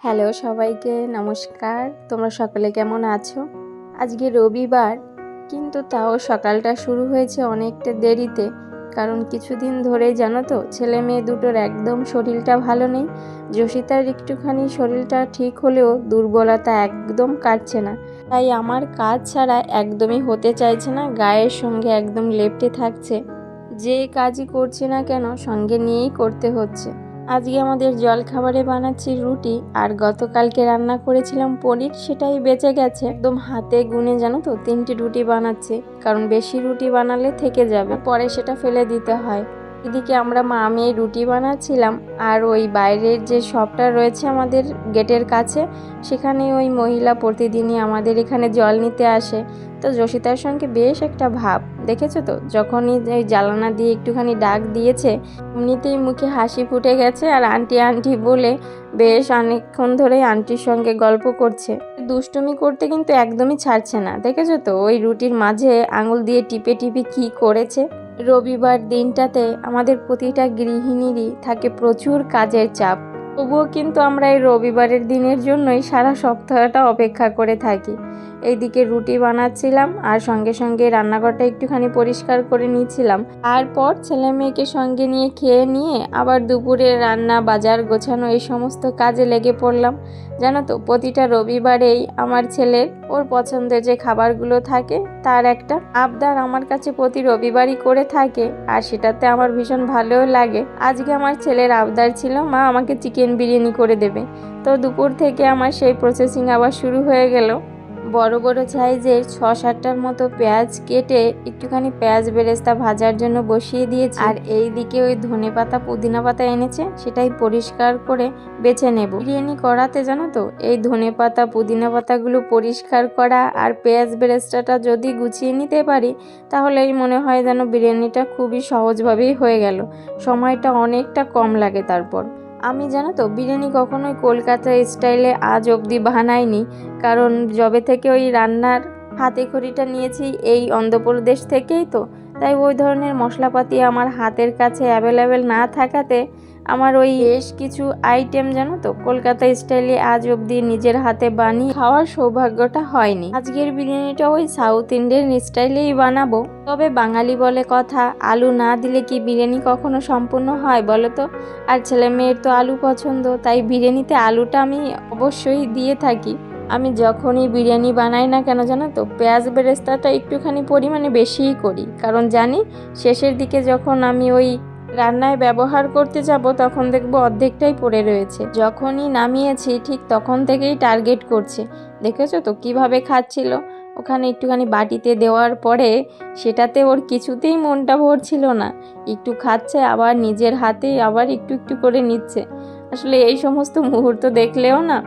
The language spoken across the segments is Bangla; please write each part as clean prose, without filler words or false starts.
হ্যালো সবাইকে নমস্কার। তোমরা সকলে কেমন আছো? আজকে রবিবার, কিন্তু তাও সকালটা শুরু হয়েছে অনেকটা দেরিতে। কারণ কিছুদিন ধরেই জানো তো, ছেলে মেয়ে দুটোর একদম শরীরটা ভালো নেই। যশিতার একটুখানি শরীরটা ঠিক হলেও দুর্বলতা একদম কাটছে না। তাই আমার কাজ ছাড়া একদমই হতে চাইছে না, গায়ের সঙ্গে একদম লেপ্টে থাকছে। যে কাজই করছি না কেন সঙ্গে নিয়েই করতে হচ্ছে। আজকে আমাদের জলখাবারে বানাচ্ছি রুটি, আর গতকালকে রান্না করেছিলাম পনির, সেটাই বেঁচে গেছে। একদম হাতে গুনে জানো তো 3টি রুটি বানাচ্ছি, কারণ বেশি রুটি বানালে থেকে যাবে, পরে সেটা ফেলে দিতে হয়। এদিকে আমরা মা মেয়ে রুটি বানাচ্ছিলাম, আর ওই বাইরের যে শপটা রয়েছে আমাদের গেটের কাছে, সেখানে ওই মহিলা প্রতিদিনই আমাদের এখানে জল নিতে আসে। তো যশিতার সঙ্গে বেশ একটা ভাব, দেখেছো তো, যখনই ওই জ্বালানা দিয়ে একটুখানি ডাক দিয়েছে এমনিতেই মুখে হাসি ফুটে গেছে, আর আন্টি আন্টি বলে বেশ অনেকক্ষণ ধরেই আন্টির সঙ্গে গল্প করছে। দুষ্টুমি করতে কিন্তু একদমই ছাড়ছে না, দেখেছো তো, ওই রুটির মাঝে আঙুল দিয়ে টিপে টিপে কি করেছে। রবিবার দিনটাতে আমাদের প্রতিটা গৃহিণীরই থাকে প্রচুর কাজের চাপ, তবুও কিন্তু আমরা এই রবিবারের দিনের জন্যই সারা সপ্তাহটা অপেক্ষা করে থাকি। এইদিকে রুটি বানাচ্ছিলাম আর সঙ্গে সঙ্গে রান্নাঘরটা একটুখানি পরিষ্কার করে নিয়েছিলাম। তারপর ছেলে মেয়েকে সঙ্গে নিয়ে খেয়ে নিয়ে আবার দুপুরে রান্না বাজার গোছানো এই সমস্ত কাজে লেগে পড়লাম। জানো তো, প্রতিটা রবিবারেই আমার ছেলের ওর পছন্দের যে খাবারগুলো থাকে তার একটা আবদার আমার কাছে প্রতি রবিবারই করে থাকে, আর সেটাতে আমার ভীষণ ভালোও লাগে। আজকে আমার ছেলের আবদার ছিল মা আমাকে চিকেন বিরিয়ানি করে দেবে। তো দুপুর থেকে আমার সেই প্রসেসিং আবার শুরু হয়ে গেল। বড় বড় সাইজের 6-7টার মতো পেঁয়াজ কেটে একটুখানি পেঁয়াজ বেরেস্তা ভাজার জন্য বসিয়ে দিয়েছি, আর এই দিকে ওই ধনেপাতা পুদিনা পাতা এনেছে, সেটাই পরিষ্কার করে বেছে নেব। বিরিয়ানি করাতে জানো তো, এই ধনেপাতা পুদিনা পাতাগুলো পরিষ্কার করা আর পেঁয়াজ বেরেস্তাটা যদি গুছিয়ে নিতে পারি, তাহলেই মনে হয় যেন বিরিয়ানিটা খুবই সহজভাবেই হয়ে গেল, সময়টা অনেকটা কম লাগে। তারপর আমি জানো তো বিরিয়ানি কখনোই কলকাতা স্টাইলে আজ অবধি বানাইনি, কারণ যবে থেকে ওই রান্নার হাতে খড়িটা নিয়েছি এই অন্ধ্রপ্রদেশ থেকেই, তো তাই ওই ধরনের মশলাপাতি আমার হাতের কাছে অ্যাভেলেবেল না থাকাতে আমার ওই বেশ কিছু আইটেম জানো তো কলকাতা স্টাইলে আজ অবধি নিজের হাতে বানিয়ে খাওয়ার সৌভাগ্যটা হয়নি। আজকের বিরিয়ানিটা ওই সাউথ ইন্ডিয়ান স্টাইলেই বানাবো। তবে বাঙালি বলে কথা, আলু না দিলে কি বিরিয়ানি কখনো সম্পূর্ণ হয় বলো তো? আর ছেলে মেয়ের তো আলু পছন্দ, তাই বিরিয়ানিতে আলুটা আমি অবশ্যই দিয়ে থাকি। আমি যখনই বিরিয়ানি বানাই না কেন জানো তো, পেঁয়াজ বেরেস্তাটা একটুখানি পরিমাণে বেশিই করি, কারণ জানি শেষের দিকে যখন আমি ওই রান্নায় ব্যবহার করতে যাব তখন দেখবো অর্ধেকটাই পড়ে রয়েছে। যখনই নামিয়েছি ঠিক তখন থেকেই টার্গেট করছে, দেখেছো তো কিভাবে খাচ্ছিল। ওখানে একটুখানি বাটিতে দেওয়ার পরে সেটাতে ওর কিছুতেই মনটা ভরছিল না, একটু খাচ্ছে আবার নিজের হাতে আবার একটু একটু করে নিচ্ছে। আসলে এই সমস্ত মুহূর্ত দেখলেও না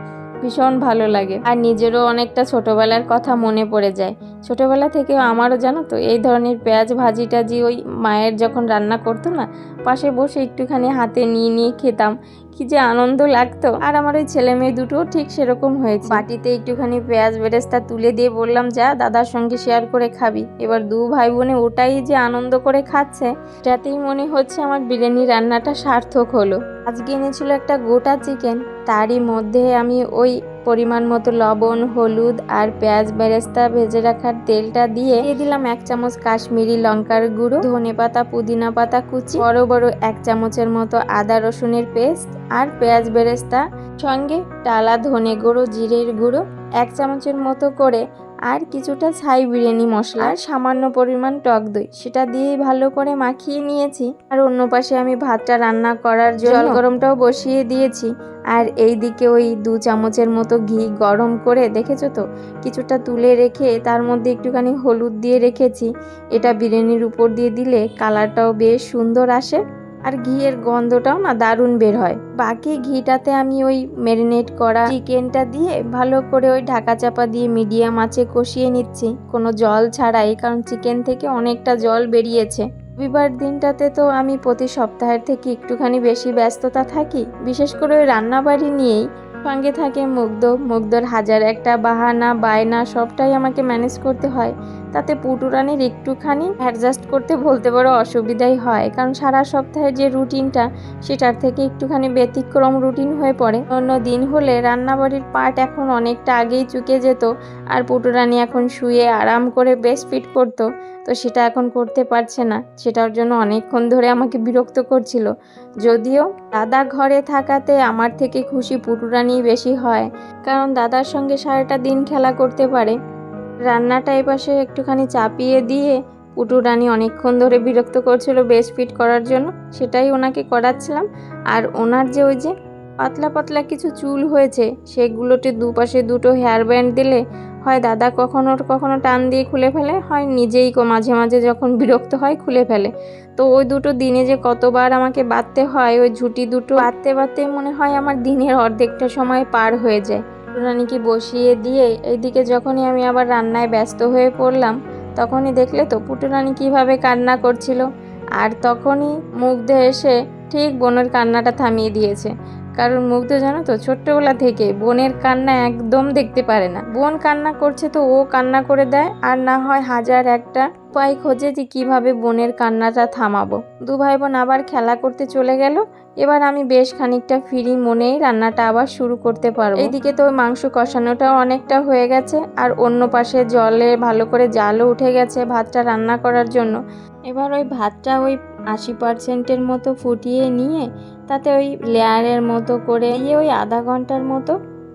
ভীষণ ভালো লাগে, আর নিজেরও অনেকটা ছোটোবেলার কথা মনে পড়ে যায়। ছোটোবেলা থেকেও আমারও জানো তো এই ধরনের পেঁয়াজ ভাজি টাজি ওই মায়ের যখন রান্না করতো না, পাশে বসে একটুখানি হাতে নিয়ে নিয়ে খেতাম, কি যে আনন্দ লাগতো। আর আমার ওই ছেলে মেয়ে দুটোও ঠিক সেরকম হয়েছে। বাটিতে একটুখানি পেঁয়াজ বেরেস্তা তুলে দিয়ে বললাম যা দাদার সঙ্গে শেয়ার করে খাবি। এবার দু ভাই বোনে ওটাই যে আনন্দ করে খাচ্ছে, এটাতেই মনে হচ্ছে আমার বিরিয়ানি রান্নাটা সার্থক হলো। আজকে এনেছিল একটা গোটা চিকেন, তারই মধ্যে আমি ওই পরিমাণ মতো লবণ, হলুদ আর পেঁয়াজ বেরেস্তা ভেজে রাখার তেলটা দিয়ে দিলাম 1 চামচ কাশ্মীরি লঙ্কার গুঁড়ো, ধনেপাতা পুদিনা পাতা কুচি, বড় বড় 1 চামচের মতো আদা রসুনের পেস্ট, আর পেঁয়াজ বেরেস্তা সঙ্গে টালা ধনে গুঁড়ো, জিরের গুঁড়ো 1 চামচের মতো করে, আর কিছুটা ছাই বিরিয়ানি মশলা, আর সামান্য পরিমাণ টক দই, সেটা দিয়েই ভালো করে মাখিয়ে নিয়েছি। আর অন্য পাশে আমি ভাতটা রান্না করার জন্য জল গরমটাও বসিয়ে দিয়েছি, আর এই দিকে ওই 2 চামচের মতো ঘি গরম করে দেখেছো তো কিছুটা তুলে রেখে তার মধ্যে একটুখানি হলুদ দিয়ে রেখেছি। এটা বিরিয়ানির উপর দিয়ে দিলে কালারটাও বেশ সুন্দর আসে, আর ঘিয়ের গন্ধটাও না দারুণ বের হয়। বাকি ঘিটাতে আমি ওই ম্যারিনেট করা চিকেনটা দিয়ে ভালো করে ওই ঢাকা চাপা দিয়ে মিডিয়াম আঁচে কষিয়ে নিচ্ছি, কোনো জল ছাড়াই, কারণ চিকেন থেকে অনেকটা জল বেরিয়েছে। রবিবার দিনটাতে তো আমি প্রতি সপ্তাহের থেকে একটুখানি বেশি ব্যস্ততা থাকি, বিশেষ করে ওই রান্নাবাড়ি নিয়েই। সঙ্গে থাকে মুগ্ধর হাজার একটা বাহানা বায়না, সবটাই আমাকে ম্যানেজ করতে হয়। তাতে পুটুরানির একটুখানি অ্যাডজাস্ট করতে বলতে পারো অসুবিধাই হয়, কারণ সারা সপ্তাহে যে রুটিনটা সেটার থেকে একটুখানি ব্যতিক্রম রুটিন হয়ে পড়ে। অন্য দিন হলে রান্নাবাড়ির পার্ট এখন অনেকটা আগেই চুকে যেত, আর পুটুরানি এখন শুয়ে আরাম করে বেশ ফিট করতো, তো সেটা এখন করতে পারছে না। সেটার জন্য অনেকক্ষণ ধরে আমাকে বিরক্ত করছিল। যদিও দাদা ঘরে থাকাতে আমার থেকে খুশি পুটুরানি বেশি হয়, কারণ দাদার সঙ্গে সারাটা দিন খেলা করতে পারে। রান্নাটা এপাশে একটুখানি চাপিয়ে দিয়ে পুটুরানি অনেকক্ষণ ধরে বিরক্ত করছিল বেশ ফিট করার জন্য, সেটাই ওনাকে করাচ্ছিলাম। আর ওনার যে ওই যে পাতলা পাতলা কিছু চুল হয়েছে, সেগুলোতে দুপাশে দুটো হেয়ার ব্যান্ড দিলে হয় দাদা কখনো কখনো টান দিয়ে খুলে ফেলে, হয় নিজেই মাঝে মাঝে যখন বিরক্ত হয় খুলে ফেলে। তো ওই দুটো দিনে যে কতবার আমাকে বাঁধতে হয়, ওই ঝুঁটি দুটো বাঁধতে বাঁধতে মনে হয় আমার দিনের অর্ধেকটা সময় পার হয়ে যায়। পুটুরানিকে বসিয়ে দিয়ে এইদিকে যখনই আমি আবার রান্নায় ব্যস্ত হয়ে পড়লাম, তখনই দেখলে তো পুটুরানি কীভাবে কান্না করছিল। আর তখনই মুগ্ধ এসে ঠিক বোনের কান্নাটা থামিয়ে দিয়েছে। কারণ মুগ্ধ জানো তো ছোট্টবেলা থেকে বোনের কান্না একদম দেখতে পারে না। বোন কান্না করছে তো ও কান্না করে দেয়, আর না হয় হাজার একটা উপায় খোঁজে যে কীভাবে বোনের কান্নাটা থামাবো। দু ভাই বোন আবার খেলা করতে চলে গেল। এবার আমি বেশ খানিকটা ফ্রি মনেই রান্নাটা আবার শুরু করতে পারবো। এইদিকে তো মাংস কষানোটাও অনেকটা হয়ে গেছে, আর অন্য পাশে জলে ভালো করে জালও উঠে গেছে ভাতটা রান্না করার জন্য। এবার ওই ভাতটা ওই 80% মতো ফুটিয়ে নিয়ে তাতে ওই লেয়ারের মতো করে দিয়ে ওই আধা ঘন্টার মতো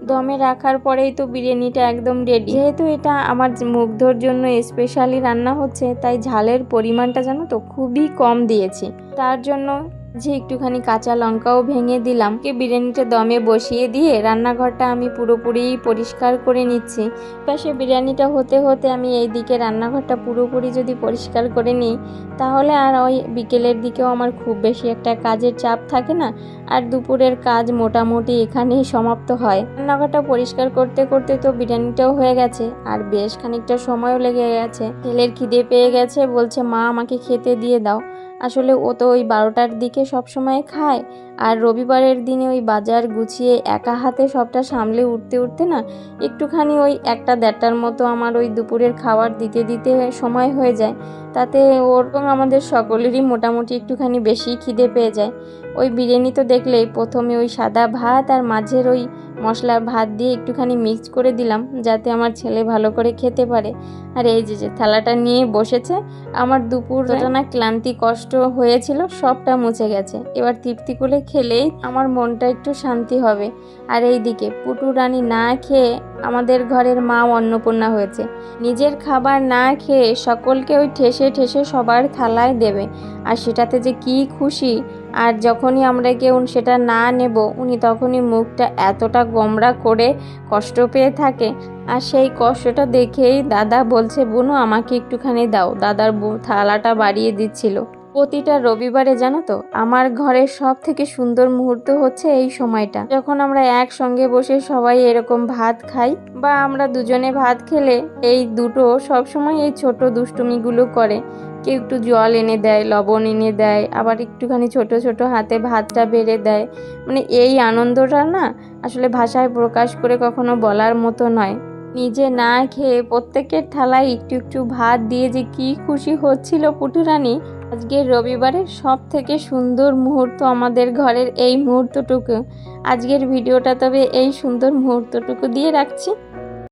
দমে রাখার পরেই তো বিরিয়ানিটা একদম রেডি। যেহেতু এটা আমার মুগ্ধর জন্য স্পেশালি রান্না হচ্ছে, তাই ঝালের পরিমাণটা জানো তো খুবই কম দিয়েছি। তার জন্য যে একটুখানি কাঁচা লঙ্কাও ভেঙে দিলাম। বিরিয়ানিটা দমে বসিয়ে দিয়ে রান্নাঘরটা আমি পুরোপুরি পরিষ্কার করে নিচ্ছি। পাশে বিরিয়ানিটা হতে হতে আমি এইদিকে রান্নাঘরটা পুরোপুরি যদি পরিষ্কার করে নিই, তাহলে আর ওই বিকেলের দিকেও আমার খুব বেশি একটা কাজের চাপ থাকে না, আর দুপুরের কাজ মোটামুটি এখানেই সমাপ্ত হয়। রান্নাঘরটা পরিষ্কার করতে করতে তো বিরিয়ানিটাও হয়ে গেছে, আর বেশ খানিকটা সময়ও লেগে গেছে। ছেলের খিদে পেয়ে গেছে, বলছে মা আমাকে খেতে দিয়ে দাও। আসলে ও তো ওই 12টার দিকে সব সময় খায়, আর রবিবারের দিনে ওই বাজার গুছিয়ে একা হাতে সবটা সামলে উঠতে উঠতে না একটুখানি ওই 1-1:30টার মতো আমার ওই দুপুরের খাবার দিতে দিতে সময় হয়ে যায়। তাতে ওরকম আমাদের সকলেরই মোটামুটি একটুখানি বেশি খিদে পেয়ে যায়। ওই বিরিয়ানি তো দেখলেই প্রথমে ওই সাদা ভাত আর মাঝের ওই মশলার ভাত দিয়ে একটুখানি মিক্স করে দিলাম, যাতে আমার ছেলে ভালো করে খেতে পারে। আর এই যে থালাটা নিয়ে বসেছে, আমার দুপুরটা না ক্লান্তি কষ্ট হয়েছিল সবটা মুছে গেছে। এবার তৃপ্তি করে খেলেই আমার মনটা একটু শান্তি হবে। আর এইদিকে পুটুরানি না খেয়ে আমাদের ঘরের মা অন্নপূর্ণা হয়েছে, নিজের খাবার না খেয়ে সকলকে ওই ঠেসে ঠেসে সবার থালায় দেবে, আর সেটাতে যে কি খুশি। আর যখনই আমরা কেউ সেটা না নেব, উনি তখনই মুখটা এতটা গোমড়া করে কষ্ট পেয়ে থাকে। আর সেই কষ্টটা দেখেই দাদা বলছে বুনু আমাকে একটুখানি দাও। দাদার থালাটা বাড়িয়ে দিচ্ছিল। প্রতিটা রবিবারে জানো তো আমার ঘরের সব থেকে সুন্দর মুহূর্ত হচ্ছে এই সময়টা, যখন আমরা একসঙ্গে বসে সবাই এরকম ভাত খাই, বা আমরা দুজনে ভাত খেলে এই দুটো সবসময় এই ছোট দুষ্টুমিগুলো করে। কেউ একটু জল এনে দেয়, লবণ এনে দেয়, আবার একটুখানি ছোট ছোট হাতে ভাতটা বেড়ে দেয়। মানে এই আনন্দটা না আসলে ভাষায় প্রকাশ করে কখনো বলার মতো নয়। নিজে না খেয়ে প্রত্যেকের থালায় একটু একটু ভাত দিয়ে যে কি খুশি হচ্ছিল পুটুরানি। আজকের রবিবারের সব থেকে সুন্দর মুহূর্ত আমাদের ঘরের এই মুহূর্তটুকু। আজকের ভিডিওটা তবে এই সুন্দর মুহূর্তটুকু দিয়ে রাখছি।